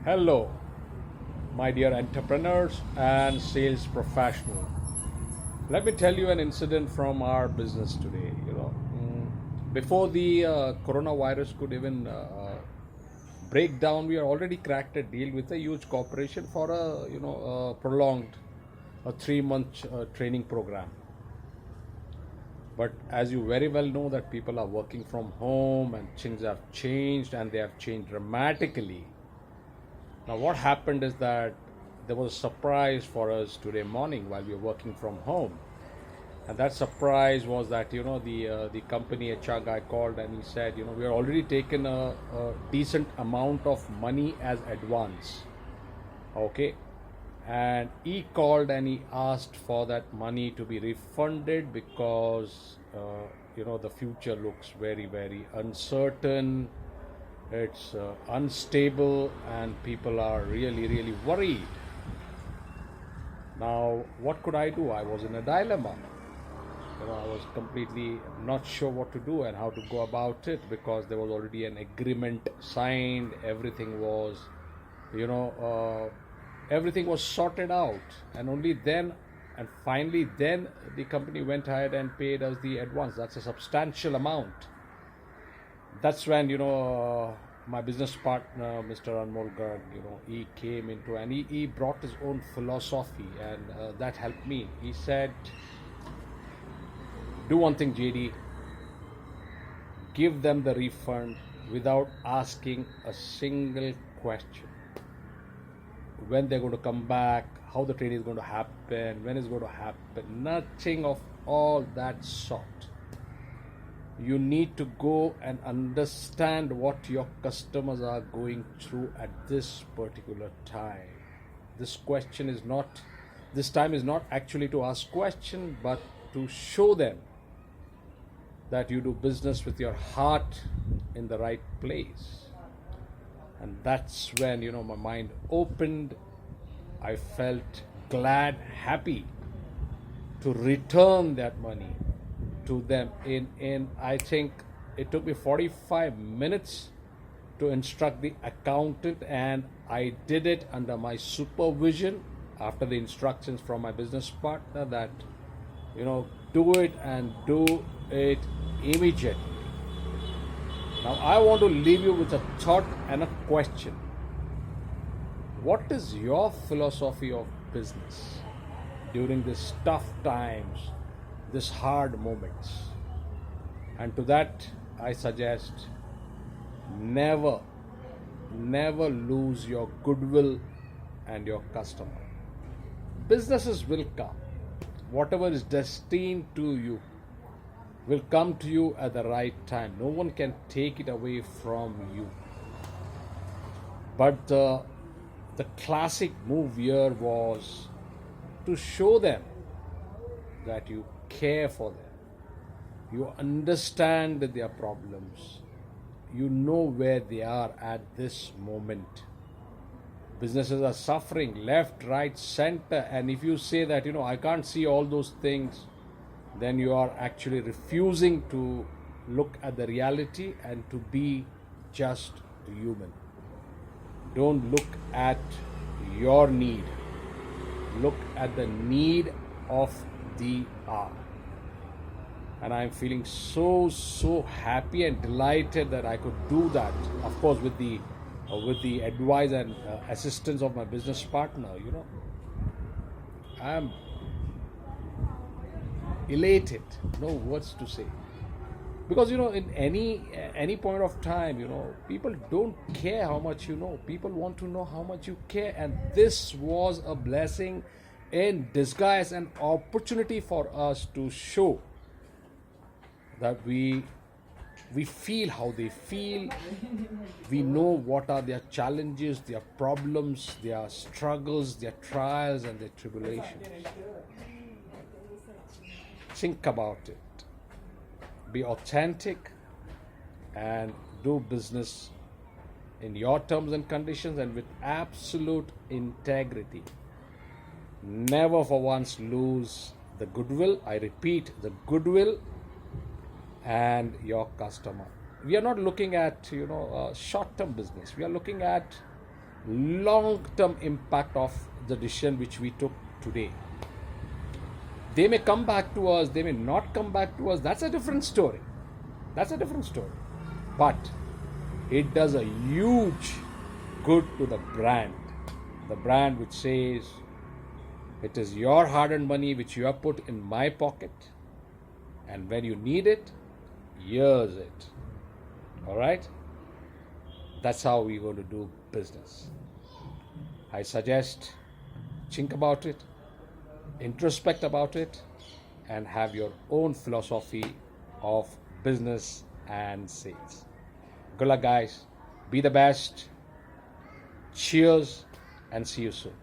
Hello, my dear entrepreneurs and sales professionals. Let me tell you an incident from our business today. Before the coronavirus could even break down, we are already cracked a deal with a huge corporation for a prolonged, a 3 month training program. But as you very well know, that people are working from home and things have changed, and they have changed dramatically. Now, what happened is that there was a surprise for us today morning while we were working from home, and that surprise was that the company HR guy called and he said, we are already taken a decent amount of money as advance, okay, and he called and he asked for that money to be refunded because the future looks very very uncertain. It's unstable and people are really really worried. Now what could I do? I was in a dilemma. I was completely not sure what to do and how to go about it, because there was already an agreement signed. Everything was you know everything was sorted out, and only then and finally then the company went ahead and paid us the advance. That's a substantial amount. That's when my business partner Mr. Anmol Garg, he came into, and he brought his own philosophy, and that helped me. He said, do one thing, JD, give them the refund without asking a single question. When they're going to come back, how the trade is going to happen, when it's going to happen, nothing of all that sort. You need to go and understand what your customers are going through at this particular time. This time is not actually to ask question, but to show them that you do business with your heart in the right place. And that's when my mind opened. I felt glad, happy to return that money to them in I think it took me 45 minutes to instruct the accountant, and I did it under my supervision after the instructions from my business partner that do it and do it immediately. Now I want to leave you with a thought and a question. What is your philosophy of business during these tough times, these hard moments? And to that I suggest, never lose your goodwill and your customer. Businesses will come. Whatever is destined to you will come to you at the right time. No one can take it away from you. But the classic move here was to show them that you care for them. You understand their problems. You know where they are at this moment. Businesses are suffering left, right, center, and if you say that I can't see all those things, then you are actually refusing to look at the reality and to be just human. Don't look at your need. Look at the need of the hour. And I'm feeling so happy and delighted that I could do that. Of course, with the advice and assistance of my business partner. I'm elated. No words to say. Because in any point of time, people don't care how much you know. People want to know how much you care, and this was a blessing in disguise, an opportunity for us to show that we feel how they feel. We know what are their challenges, their problems, their struggles, their trials and their tribulations. Think about it. Be authentic and do business in your terms and conditions and with absolute integrity. Never for once lose the goodwill. I repeat, the goodwill and your customer. We are not looking at short-term business. We are looking at long-term impact of the decision which we took today. They may come back to us, they may not come back to us. That's a different story. That's a different story. But it does a huge good to the brand. The brand which says, it is your hard-earned money which you have put in my pocket, and when you need it, here's it. All right? That's how we're going to do business. I suggest think about it, introspect about it, and have your own philosophy of business and sales. Good luck, guys. Be the best. Cheers, and see you soon.